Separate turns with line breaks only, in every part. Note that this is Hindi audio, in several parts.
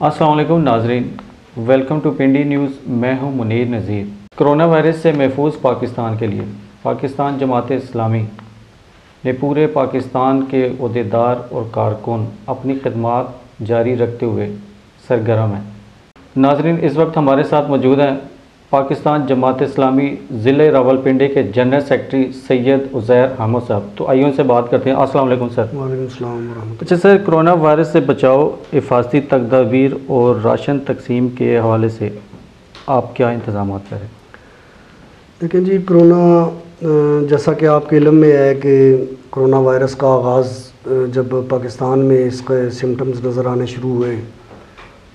अस्सलाम वालेकुम नाजरीन, वेलकम टू पिंडी न्यूज़। मैं हूं मुनीर नज़ीर। कोरोना वायरस से महफूज पाकिस्तान के लिए पाकिस्तान जमात इस्लामी ने पूरे पाकिस्तान के ओहदेदार और कारकुन अपनी खिदमत जारी रखते हुए सरगर्म हैं। नाजरीन, इस वक्त हमारे साथ मौजूद हैं पाकिस्तान जमात इस्लामी ज़िले रावलपिंडी के जनरल सेक्रेटरी सैयद उज़ैर अहमद साहब। तो आइए उनसे बात करते हैं। अस्सलाम वालेकुम सर।
वालेकुम अस्सलाम व रहमतुल्लाह।
अच्छा सर, कोरोना वायरस से बचाव, हिफाजती तदाबीर और राशन तकसीम के हवाले से आप क्या इंतज़ाम करें?
देखिए जी, कोरोना जैसा कि आपके इल्म में है कि कोरोना वायरस का आगाज़ जब पाकिस्तान में इसके सिम्टम्स नज़र आने शुरू हुए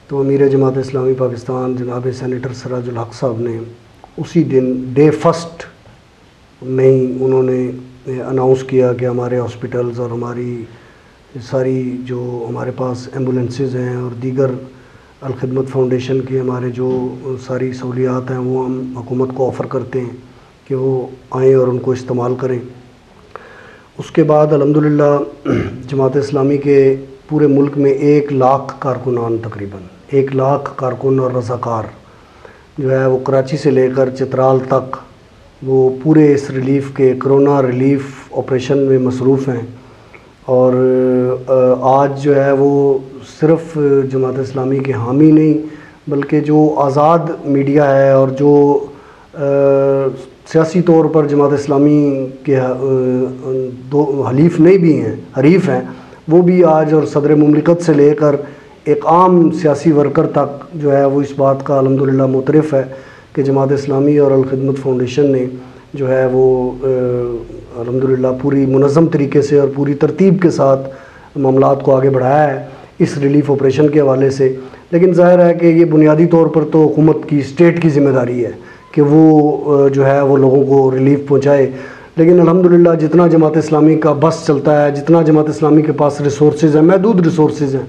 तो अमीर जमात इस्लामी पाकिस्तान जनाब सेनेटर सिराजुल हक साहब ने उसी दिन डे फर्स्ट में ही उन्होंने अनाउंस किया कि हमारे हॉस्पिटल्स और हमारी सारी जो हमारे पास एम्बुलेंसेस हैं और दीगर अलखिदमत फाउंडेशन की हमारे जो सारी सहूलियात हैं वो हम हुकूमत को ऑफ़र करते हैं कि वो आएँ और उनको इस्तेमाल करें। उसके बाद अल्हम्दुलिल्लाह जमात इस्लामी के पूरे मुल्क में 1 लाख कारकुनान, तकरीबन 1 लाख कारकुन और रज़ाकार जो है वो कराची से लेकर चित्राल तक वो पूरे इस रिलीफ़ के कोरोना रिलीफ़ ऑपरेशन में मसरूफ़ हैं। और आज जो है वो सिर्फ़ जमात इस्लामी के हामी नहीं बल्कि जो आज़ाद मीडिया है और जो सियासी तौर पर जमात इस्लामी के दो हलीफ नहीं भी हैं, हरीफ हैं, वो भी आज और सदर मुमलिकत से लेकर एक आम सियासी वर्कर तक जो है वो इस बात का अल्हम्दुलिल्लाह मुतरफ़ है कि जमात इस्लामी और अलखिदमत फाउंडेशन ने जो है वो अल्हम्दुलिल्लाह पूरी मुनज़्ज़म तरीके से और पूरी तरतीब के साथ मामलात को आगे बढ़ाया है इस रिलीफ़ ऑपरेशन के हवाले से। लेकिन ज़ाहिर है कि ये बुनियादी तौर पर तो हुकूमत की, स्टेट की ज़िम्मेदारी है कि वो जो है वो लोगों को रिलीफ़ पहुँचाए। लेकिन अल्हम्दुलिल्लाह जितना जमात इस्लामी का बस चलता है, जितना जमात इस्लामी के पास रिसोर्सेज़ हैं, महदूद रिसोर्सेज़ हैं,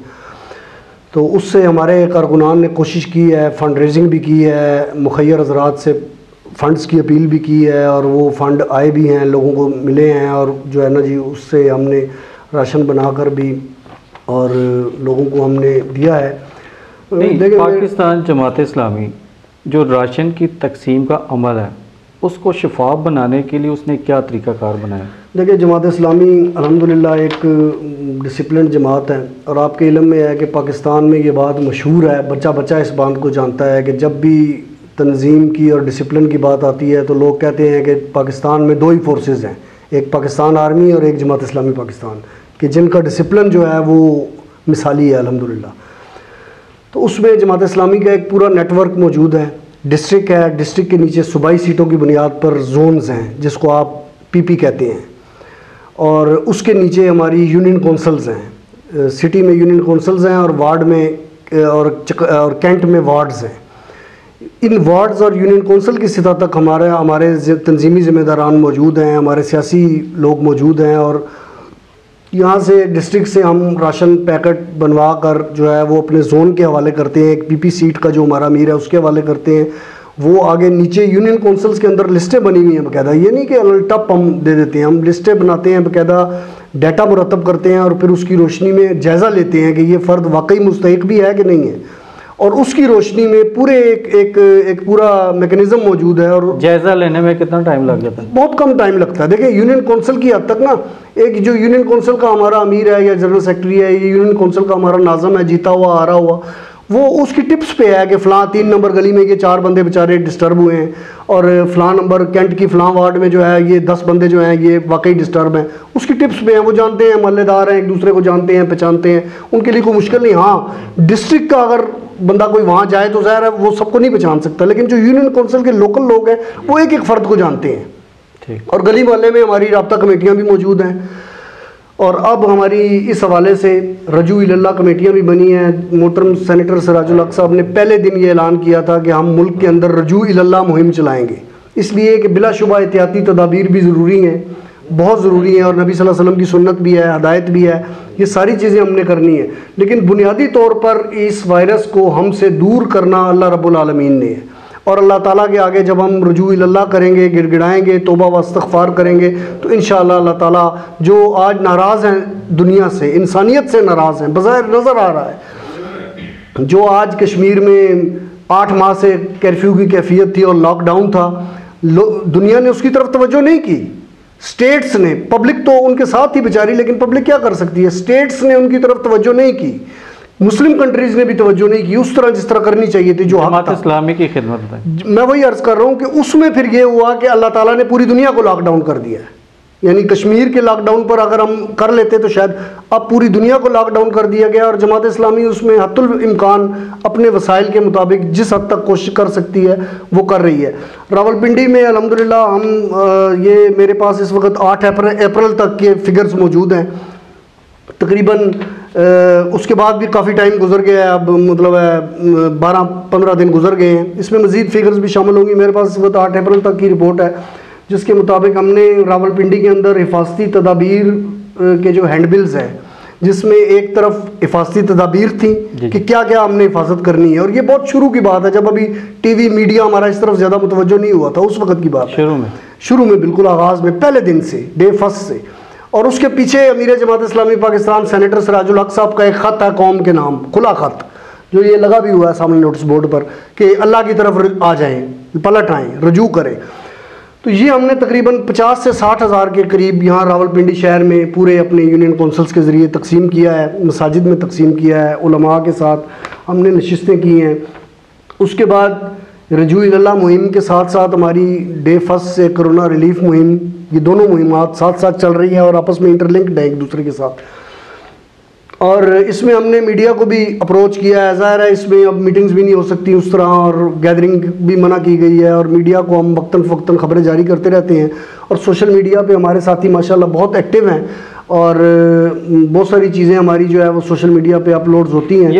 तो उससे हमारे कारकुनान ने कोशिश की है, फ़ंड रेजिंग भी की है, मुखय्यर हज़रात से फ़ंड्स की अपील भी की है और वो फ़ंड आए भी हैं, लोगों को मिले हैं और जो है ना जी उससे हमने राशन बनाकर भी और लोगों को हमने दिया है।
देखिए, पाकिस्तान जमात इस्लामी जो राशन की तकसीम का अमल है उसको शफाफ बनाने के लिए उसने क्या तरीक़ाकार बनाया?
देखिए, जमात इस्लामी अल्हम्दुलिल्लाह एक डिसिप्लिन जमात है और आपके इल्म में है कि पाकिस्तान में ये बात मशहूर है, बच्चा बच्चा इस बात को जानता है कि जब भी तंजीम की और डिसिप्लिन की बात आती है तो लोग कहते हैं कि पाकिस्तान में 2 ही फोर्सेस हैं, एक पाकिस्तान आर्मी और एक जमात इस्लामी पाकिस्तान, कि जिनका डिसिप्लिन जो है वो मिसाली है अल्हम्दुलिल्लाह। तो उसमें जमात इस्लामी का एक पूरा नेटवर्क मौजूद है। डिस्ट्रिक्ट है, डिस्ट्रिक्ट के नीचे सूबाई सीटों की बुनियाद पर जोन्स हैं जिसको आप पीपी कहते हैं, और उसके नीचे हमारी यूनियन कौंसल्स हैं। सिटी में यूनियन कौंसल्स हैं और वार्ड में और कैंट में वार्ड्स हैं। इन वार्ड्स और यूनियन कौंसिल की सतह तक हमारे तंजीमी ज़िम्मेदारान मौजूद हैं, हमारे सियासी लोग मौजूद हैं और यहाँ से डिस्ट्रिक्ट से हम राशन पैकेट बनवा कर जो है वो अपने जोन के हवाले करते हैं। एक पीपी सीट का जो हमारा अमीर है उसके हवाले करते हैं। वो आगे नीचे यूनियन कौंसिल्स के अंदर लिस्टें बनी हुई हैं बाकायदा, ये नहीं कि टप हम दे देते हैं, हम लिस्टें बनाते हैं, बाकायदा डाटा मुरतब करते हैं और फिर उसकी रोशनी में जायज़ा लेते हैं कि ये फ़र्द वाकई मुस्तहिक भी है कि नहीं है, और उसकी रोशनी में पूरे एक पूरा मैकेनिज़्म मौजूद है। और
जायज़ा लेने में कितना टाइम लग जाता है?
बहुत कम टाइम लगता है। देखिए, यूनियन कौंसिल की हद तक ना, एक जो यूनियन कौंसिल का हमारा अमीर है या जनरल सेक्रेटरी है, ये यूनियन कौंसिल का हमारा नाज़म है, जीता हुआ आ रहा हुआ, वो उसकी टिप्स पे है कि फ़लाँ 3 नंबर गली में ये 4 बंदे बेचारे डिस्टर्ब हुए हैं और फ़लाँ नंबर कैंट की फ़लाँ वार्ड में जो है ये 10 बंदे जो हैं ये वाकई डिस्टर्ब हैं। उसकी टिप्स पे हैं, वो जानते हैं, मोहल्लेदार हैं, एक दूसरे को जानते हैं, पहचानते हैं, उनके लिए कोई मुश्किल नहीं। हाँ, डिस्ट्रिक्ट का अगर बंदा कोई वहाँ जाए तो ज़ाहिर है वो सबको नहीं पहचान सकता, लेकिन जो यूनियन कौंसिल के लोकल लोग हैं वो एक एक फ़र्द को जानते हैं।
ठीक।
और गली मोहल्ले में हमारी राब्ता कमेटियाँ भी मौजूद हैं और अब हमारी इस हवाले से रजू इल्लाह कमेटियाँ भी बनी हैं। मोहतरम सेनेटर सिराजुल हक साहब ने पहले दिन ये ऐलान किया था कि हम मुल्क के अंदर रजू इल्लाह मुहिम चलाएँगे, इसलिए कि बिलाशुबा एहतियाती तदाबीर भी ज़रूरी हैं, बहुत ज़रूरी है और नबी सल्लल्लाहु अलैहि वसल्लम की सुन्नत भी है, हदायत भी है, ये सारी चीज़ें हमने करनी है। लेकिन बुनियादी तौर पर इस वायरस को हमसे दूर करना अल्लाह रब्बुल आलमीन ने है और अल्लाह ताला के आगे जब हम रुजू इल्लाह करेंगे, गिड़गिड़ाएंगे, तौबा व इस्तिग़फ़ार करेंगे तो इंशाअल्लाह अल्लाह ताला जो आज नाराज़ हैं दुनिया से, इंसानियत से नाराज़ हैं, बज़ाहिर नज़र आ रहा है जो आज कश्मीर में 8 माह से कर्फ्यू की कैफियत थी और लॉकडाउन था, दुनिया ने उसकी तरफ तवज्जो नहीं की। स्टेट्स ने, पब्लिक तो उनके साथ ही बेचारी, लेकिन पब्लिक क्या कर सकती है, स्टेट्स ने उनकी तरफ तवज्जो नहीं की, मुस्लिम कंट्रीज ने भी तवज्जो नहीं की उस तरह जिस तरह करनी चाहिए थी। जो
जमात इस्लामी की खिदमत है,
मैं वही अर्ज कर रहा हूँ कि उसमें फिर ये हुआ कि अल्लाह ताला ने पूरी दुनिया को लॉकडाउन कर दिया है। यानी कश्मीर के लॉकडाउन पर अगर हम कर लेते तो शायद, अब पूरी दुनिया को लॉकडाउन कर दिया गया और जमात इस्लामी उसमें हत्तुल इम्कान अपने वसाइल के मुताबिक जिस हद तक कोशिश कर सकती है वो कर रही है। रावलपिंडी में अल्हम्दुलिल्लाह हम ये मेरे पास इस वक्त 8 अप्रैल तक के फिगर्स मौजूद हैं। तकरीबन उसके बाद भी काफ़ी टाइम गुजर गया है, अब मतलब 12-15 दिन गुजर गए हैं, इसमें मज़ीद फिगर्स भी शामिल होंगी। मेरे पास इस वक्त 8 अप्रैल तक की रिपोर्ट है, जिसके मुताबिक हमने रावलपिंडी के अंदर हिफाजती तदाबीर के जो हैंडबिल्स हैं, जिसमें एक तरफ हिफाजती तदाबीर थी कि क्या क्या हमने हिफाजत करनी है, और ये बहुत शुरू की बात है, जब अभी टीवी मीडिया हमारा इस तरफ ज़्यादा मुतवज्जो नहीं हुआ था, उस वक्त की बात शुरू में बिल्कुल आगाज़ में पहले दिन से, डे फर्स्ट से। और उसके पीछे अमीर जमात इस्लामी पाकिस्तान सेनेटर सिराजुल हक साहब का एक ख़त है कौम के नाम, खुला ख़त, जो ये लगा भी हुआ है सामने नोटिस बोर्ड पर कि अल्लाह की तरफ आ जाएँ, पलट आएँ, रजू करें। तो ये हमने तकरीबन 50 से 60 हज़ार के करीब यहाँ रावलपिंडी शहर में पूरे अपने यूनियन कौंसल्स के ज़रिए तकसीम किया है, मसाजिद में तकसीम किया है, उलमा के साथ हमने नशिस्तें की हैं। उसके बाद रजू इल्लाह मुहिम के साथ साथ हमारी डे फर्स्ट से कोरोना रिलीफ मुहिम, ये दोनों मुहिमात साथ साथ चल रही हैं और आपस में इंटरलिंक्ड है एक दूसरे के साथ। और इसमें हमने मीडिया को भी अप्रोच किया है। ज़ाहिर है इसमें अब मीटिंग्स भी नहीं हो सकती उस तरह, और गैदरिंग भी मना की गई है, और मीडिया को हम वक्तन फ़वक्तन खबरें जारी करते रहते हैं, और सोशल मीडिया पे हमारे साथी माशाल्लाह बहुत एक्टिव हैं, और बहुत सारी चीज़ें हमारी जो है वो सोशल मीडिया पे अपलोड्स होती हैं।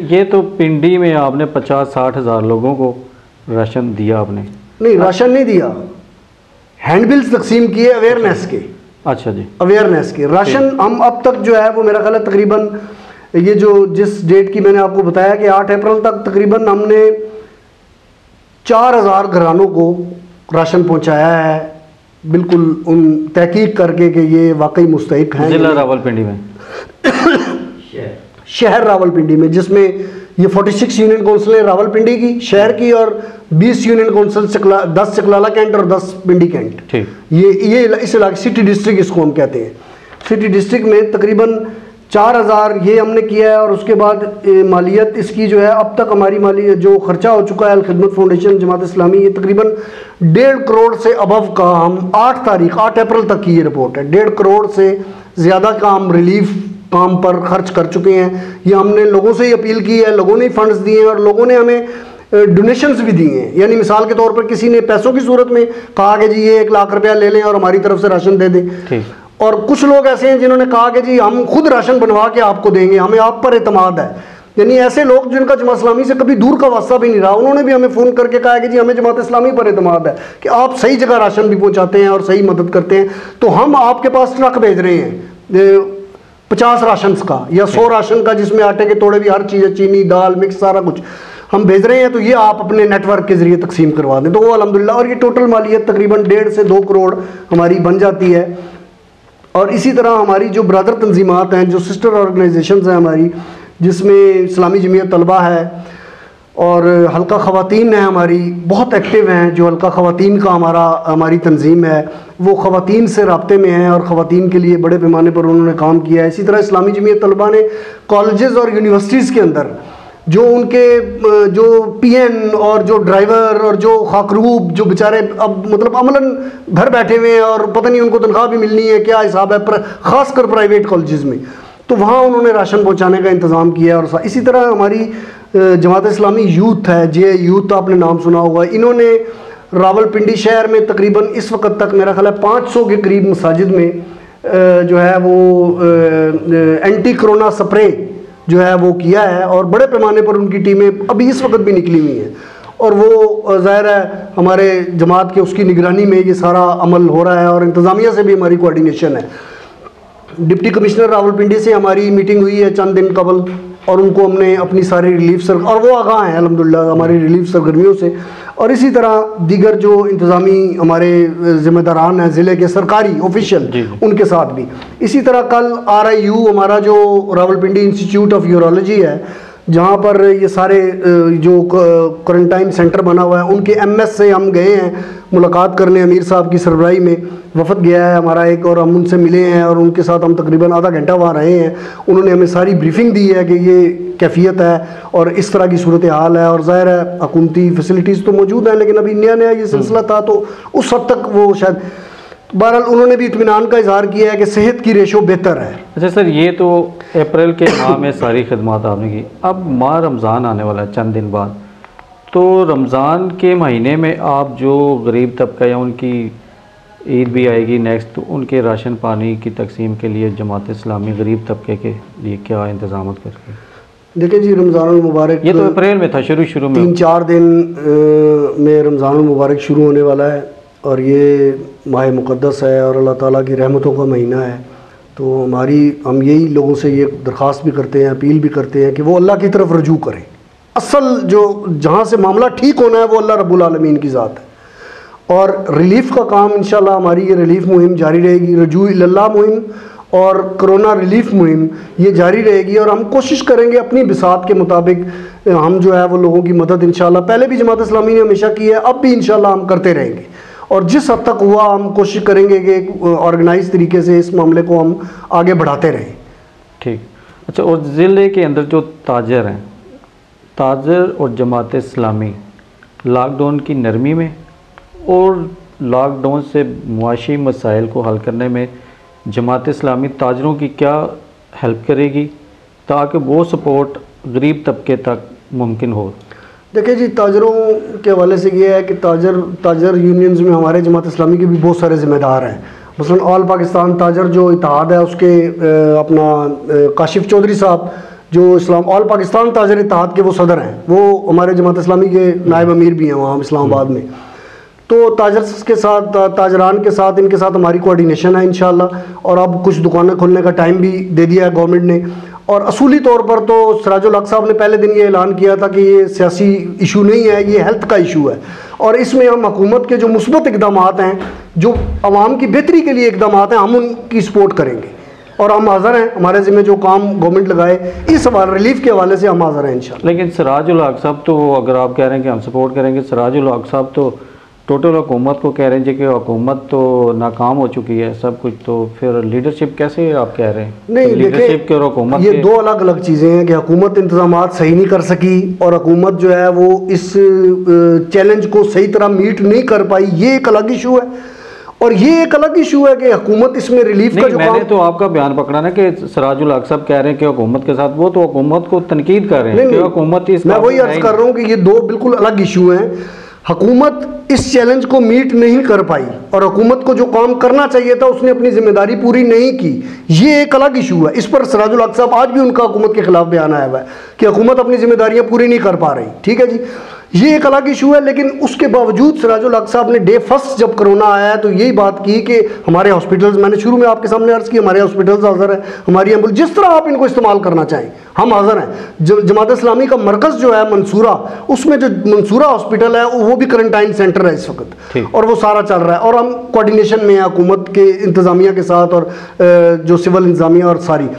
ये तो पिंडी में आपने 50-60 हज़ार लोगों को राशन दिया आपने? नहीं,
राशन नहीं दिया, हैंडबिल्स तकसीम किए अवेयरनेस के।
अच्छा जी,
अवेयरनेस के राशन हम अब तक जो है वो मेरा ख्याल है तकरीबन ये जो जिस डेट की मैंने आपको बताया कि 8 अप्रैल तक तकरीबन हमने 4000 घरानों को राशन पहुंचाया है, बिल्कुल उन तहकीक करके कि ये वाकई मुस्तहिक हैं।
जिला रावलपिंडी में
शहर रावलपिंडी में, जिसमें ये 46 यूनियन कौंसिलें रावलपिंडी की शहर की, और 20 यूनियन कौंसिल 10 चकलाला कैंट और 10 पिंडी कैंट। ये इस इलाके सिटी डिस्ट्रिक्ट इसको हम कहते हैं। सिटी डिस्ट्रिक्ट में तकरीबन 4000 ये हमने किया है। और उसके बाद मालियत इसकी जो है अब तक हमारी मालियत जो खर्चा हो चुका है अल खिदमत फाउंडेशन जमात इस्लामी, ये तकरीबन 1.5 करोड़ से अबव का, हम 8 अप्रैल तक की ये रिपोर्ट है, 1.5 करोड़ से ज़्यादा का हम रिलीफ काम पर खर्च कर चुके हैं। ये हमने लोगों से ही अपील की है, लोगों ने फंड्स दिए हैं और लोगों ने हमें डोनेशंस भी दिए हैं। यानी मिसाल के तौर पर किसी ने पैसों की सूरत में कहा कि जी ये 1 लाख रुपया ले लें और हमारी तरफ से राशन दे दें, और कुछ लोग ऐसे हैं जिन्होंने कहा कि जी हम खुद राशन बनवा के आपको देंगे, हमें आप पर एतमाद है। यानी ऐसे लोग जिनका जमात इस्लामी से कभी दूर का वास्ता भी नहीं रहा, उन्होंने भी हमें फ़ोन करके कहा कि जी हमें जमात इस्लामी पर एतमाद है कि आप सही जगह राशन भी पहुँचाते हैं और सही मदद करते हैं, तो हम आपके पास ट्रक भेज रहे हैं 50 राशन का या 100 राशन का, जिसमें आटे के तोड़े भी, हर चीज़, चीनी, दाल, मिक्स, सारा कुछ हम भेज रहे हैं, तो ये आप अपने नेटवर्क के ज़रिए तकसीम करवा दें। तो वो अल्हम्दुलिल्लाह, और ये टोटल मालियत तकरीबन 1.5 से 2 करोड़ हमारी बन जाती है। और इसी तरह हमारी जो ब्रदर तंजीमात हैं, जो सिस्टर ऑर्गेनाइजेशंस हैं हमारी, जिसमें इस्लामी जमीयत तलबा है और हल्का ख़वातीन है हमारी, बहुत एक्टिव हैं। जो हल्का ख़वातीन का हमारी तंजीम है वो ख़वातीन से राब्ते में है और ख़वातीन के लिए बड़े पैमाने पर उन्होंने काम किया है। इसी तरह इस्लामी जमीयत तलबा ने कॉलेजेस और यूनिवर्सिटीज़ के अंदर जो उनके जो पीएन और जो ड्राइवर और जो खाकरूब, जो बेचारे अब मतलब अमलन घर बैठे हुए हैं और पता नहीं उनको तनख्वाह भी मिलनी है, क्या हिसाब है, ख़ासकर प्राइवेट कॉलेजेस में, तो वहाँ उन्होंने राशन पहुँचाने का इंतज़ाम किया। और इसी तरह हमारी जमात इस्लामी यूथ है, जे यूथ आपने नाम सुना होगा, इन्होंने रावलपिंडी शहर में तकरीबन इस वक्त तक मेरा ख्याल है 500 के करीब मसाजिद में जो है वो एंटी कोरोना स्प्रे जो है वो किया है, और बड़े पैमाने पर उनकी टीमें अभी इस वक्त भी निकली हुई हैं। और वो ज़ाहिर है हमारे जमात के उसकी निगरानी में ये सारा अमल हो रहा है, और इंतज़ामिया से भी हमारी कोऑर्डिनेशन है। डिप्टी कमिश्नर रावलपिंडी से हमारी मीटिंग हुई है चंद दिन कबल, और उनको हमने अपनी सारी रिलीफ और वो आगाह हैं अल्हम्दुलिल्लाह हमारी रिलीफ सरगर्मियों से। और इसी तरह दीगर जो इंतज़ामी हमारे ज़िम्मेदारान हैं ज़िले के सरकारी ऑफिशियल, उनके साथ भी। इसी तरह कल RIU हमारा जो रावलपिंडी इंस्टीट्यूट ऑफ यूरोलॉजी है, जहाँ पर ये सारे जो क्वारंटाइन सेंटर बना हुआ है उनके एमएस से हम गए हैं मुलाकात करने, अमीर साहब की सरबराही में वफद गया है हमारा एक, और हम उनसे मिले हैं और उनके साथ हम तकरीबन आधा घंटा वहाँ रहे हैं। उन्होंने हमें सारी ब्रीफिंग दी है कि ये कैफियत है और इस तरह की सूरत हाल है, और ज़ाहिर है हुकूमती फैसिलिटीज़ तो मौजूद हैं, लेकिन अभी नया नया ये सिलसिला था तो उस हद तक वो शायद, बहरहाल उन्होंने भी इत्मीनान का इजहार किया है कि सेहत की रेशो बेहतर है।
अच्छा सर, ये तो अप्रैल के माह में सारी खिदमत आपने की, अब माह रमज़ान आने वाला है चंद दिन बाद, तो रमज़ान के महीने में आप जो गरीब तबका या उनकी ईद भी आएगी नेक्स्ट, तो उनके राशन पानी की तकसीम के लिए जमात इस्लामी गरीब तबके के लिए क्या इंतजाम करके?
देखिए जी, रमज़ान मुबारक
ये तो अप्रैल में था, शुरू में
3-4 दिन में रमज़ान मुबारक शुरू होने वाला है और ये माह मुक़द्दस है और अल्लाह ताला की रहमतों का महीना है। तो हम यही लोगों से ये दरख्वास्त भी करते हैं, अपील भी करते हैं कि वो अल्लाह की तरफ रजू करें। असल जो जहाँ से मामला ठीक होना है वो अल्लाह रब्बुल आलमीन की ज़ात है, और रिलीफ़ का काम इंशाल्लाह हमारी ये रिलीफ़ मुहिम जारी रहेगी, रजू इल्लल्लाह मुहिम और कोरोना रिलीफ़ मुहिम ये जारी रहेगी। और हम कोशिश करेंगे अपनी बिसात के मुताबिक हम जो है वो लोगों की मदद इंशाल्लाह, पहले भी जमात इस्लामी ने हमेशा की है, अब भी इंशाल्लाह हम करते रहेंगे, और जिस हद तक हुआ हम कोशिश करेंगे कि ऑर्गेनाइज तरीके से इस मामले को हम आगे बढ़ाते रहें।
ठीक। अच्छा, और ज़िले के अंदर जो ताजर हैं, ताजर और जमात इस्लामी लॉकडाउन की नरमी में और लॉकडाउन से मुआशी मसाइल को हल करने में जमात इस्लामी ताजरों की क्या हेल्प करेगी ताकि वो सपोर्ट गरीब तबके तक मुमकिन हो?
देखिए जी, ताजरों के हवाले से ये है कि ताजर यूनियंस में हमारे जमात इस्लामी के भी बहुत सारे ज़िम्मेदार हैं। मसलन ऑल पाकिस्तान ताजर जो इत्तेहाद है उसके अपना काशिफ चौधरी साहब जो ऑल पाकिस्तान ताजर इत्तेहाद के वो सदर हैं, वो हमारे जमात इस्लामी के नायब अमीर भी हैं वहाँ इस्लामाबाद में। तो ताजर्स के साथ, ताजरान के साथ, इनके साथ हमारी कोऑर्डिनेशन है इंशाल्लाह, और अब कुछ दुकानें खोलने का टाइम भी दे दिया है गवर्नमेंट ने। और असूली तौर पर तो सिराजुल हक साहब ने पहले दिन ये ऐलान किया था कि ये सियासी इशू नहीं है, ये हेल्थ का इशू है, और इसमें हम हुकूमत के जो मुस्बत इकदाम हैं, जो आवाम की बेहतरी के लिए इकदाम हैं, हम उनकी सपोर्ट करेंगे और हम हाज़िर हैं। हमारे ज़िम्मे जो काम गवर्नमेंट लगाए इस रिलीफ के हवाले से हम हाज़िर हैं इंशाल्लाह।
लेकिन सिराजुल हक साहब तो, अगर आप कह रहे हैं कि हम सपोर्ट करेंगे, सिराजुल हक साहब तो टोटल हुकूमत को कह रहे हैं कि हुकूमत तो नाकाम हो चुकी है सब कुछ, तो फिर लीडरशिप कैसे आप कह रहे हैं?
नहीं,
लीडरशिप के और हुकूमत
ये दो अलग अलग चीज़ें हैं कि हुकूमत इंतजामात सही नहीं कर सकी और हुकूमत जो है वो इस चैलेंज को सही तरह मीट नहीं कर पाई, ये एक अलग इशू है। और ये एक अलग इशू है कि हुकूमत इसमें रिलीफ का जो
मैंने तो आपका बयान पकड़ा ना कि सिराजुल हक साहब कह रहे हैं कि हुकूमत के साथ, वो तो हुकूमत को तनकीद कर रहे हैं कि हुकूमत इस,
मैं वही अर्ज कर रहा हूँ कि ये दो बिल्कुल अलग इशू हैं। हुकूमत इस चैलेंज को मीट नहीं कर पाई और हुकूमत को जो काम करना चाहिए था उसने अपनी जिम्मेदारी पूरी नहीं की, ये एक अलग इशू है। इस पर सिराजुल हक साहब आज भी उनका हुकूमत के खिलाफ बयान आया हुआ है कि हुकूमत अपनी जिम्मेदारियां पूरी नहीं कर पा रही, ठीक है जी, ये एक अलग इशू है। लेकिन उसके बावजूद सिराजुल हक साहब ने डे फर्स्ट जब कोरोना आया है तो यही बात की कि हमारे हॉस्पिटल्स, मैंने शुरू में आपके सामने अर्ज की, हमारे हॉस्पिटल्स हाजिर है, हमारी एम्बुलेंस, जिस तरह आप इनको इस्तेमाल करना चाहें हम हाजिर हैं। जमात इस्लामी का मरकज़ जो है मंसूरा, उसमें जो मंसूरा हॉस्पिटल है वो भी क्वारंटाइन सेंटर है इस वक्त, और वो सारा चल रहा है और हम कोऑर्डिनेशन में हैं हुकूमत के इंतज़ामिया के साथ और जो सिविल इंतज़ामिया और सारी।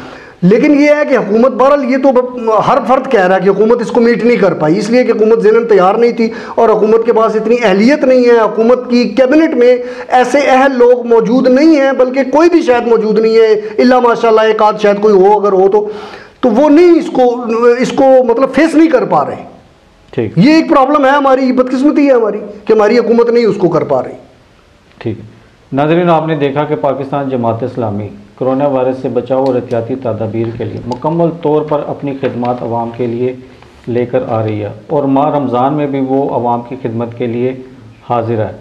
लेकिन ये है कि हुकूमत, बहरहाल ये तो हर फर्द कह रहा है कि हुकूमत इसको मीट नहीं कर पाई, इसलिए कि हुकूमत ज़हनन तैयार नहीं थी और हुकूमत के पास इतनी अहलियत नहीं है, हुकूमत की कैबिनेट में ऐसे अहल लोग मौजूद नहीं हैं, बल्कि कोई भी शायद मौजूद नहीं है, इल्ला माशाल्लाह एक आध शायद कोई हो, अगर हो तो वो नहीं इसको मतलब फेस नहीं कर पा रहे।
ठीक,
ये एक प्रॉब्लम है हमारी, बदकिस्मती है हमारी कि हमारी हुकूमत नहीं उसको कर पा रही।
ठीक है नाज़रीन, आपने देखा कि पाकिस्तान जमात इस्लामी कोरोना वायरस से बचाव और एहतियाती तदाबीर के लिए मुकम्मल तौर पर अपनी खिदमत आवाम के लिए लेकर आ रही है और माह रमज़ान में भी वो आवाम की खिदमत के लिए हाजिर है।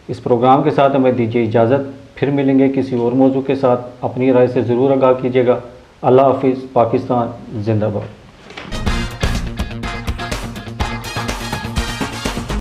इस प्रोग्राम के साथ हमें दीजिए इजाज़त, फिर मिलेंगे किसी और मौजू के साथ। अपनी राय से ज़रूर आगाह कीजिएगा। अल्लाह हाफिज़। पाकिस्तान जिंदाबाद।